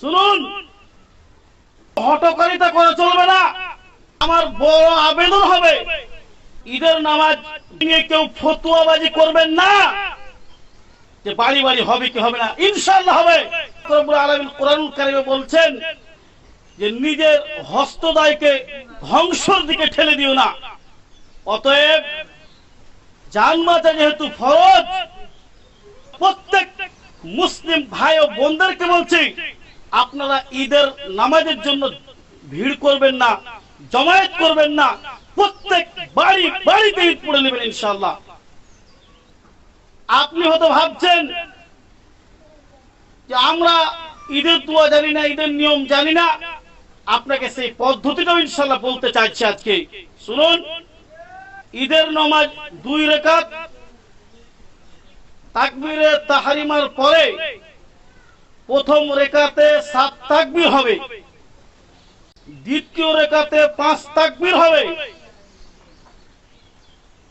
শুনুন, হটকারিতা করা চলবে না। আমার বড় আবেদন হবে, ঈদের নামাজ নিয়ে কেউ ফতুয়াবাজি করবেন না যে বাড়ি বাড়ি হবে কি হবে না। ইনশাআল্লাহ হবে। রব্বুল আলামিন কোরআনুল কারীমে বলছেন যে নিজের হস্তদয়কে ধ্বংসের দিকে ঠেলে দিও না। অতএব জান বাঁচা যেহেতু ফরজ, প্রত্যেক মুসলিম ভাই ও বোনদেরকে বলছি, আপনারা ঈদের নামাজের জন্য ভিড় করবেন না, জমায়েত করবেন না। প্রত্যেক বাড়ি বাড়িতে ঈদ পড়ে নেবেন ইনশাআল্লাহ। আপনি হয়তো ভাবছেন যে আমরা ঈদের দোয়া জানি না, ঈদের নিয়ম জানি না। আপনাকে সেই পদ্ধতিটাও ইনশাআল্লাহ বলতে চাইছি আজকে। শুনুন, ঈদের নামাজ 2 রাকাত, তাকবীরে তাহরিমার পরে প্রথম রাকাতে 7 তাকবীর হবে, দ্বিতীয় রাকাতে 5 তাকবীর হবে।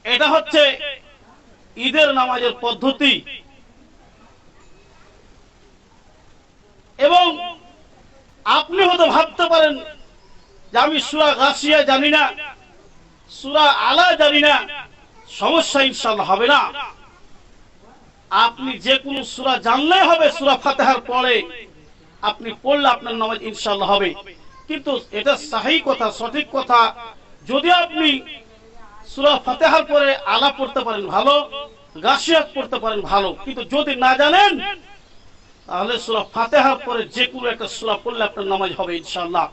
এটা হচ্ছে ঈদের নামাজের পদ্ধতি। এবং আপনি হয়তো ভাবতে পারেন যে আমি সূরা গাশিয়া জানি না, সূরা আলা জানি না। সমস্যা ইনশাআল্লাহ হবে না। আপনি যে কোনো সূরা জানলেই হবে। সূরা ফাতিহার পরে আপনি পড়লে আপনার নামাজ ইনশাআল্লাহ হবে। কিন্তু এটা সহি কথা, সঠিক কথা, যদি আপনি সূরা ফাতিহার পরে আলা পড়তে পারেন ভালো, গাশিয়া পড়তে পারেন ভালো। কিন্তু যদি না জানেন, তাহলে সূরা ফাতিহার পরে যে কোনো একটা সূরা পড়লে আপনার নামাজ হবে ইনশাআল্লাহ।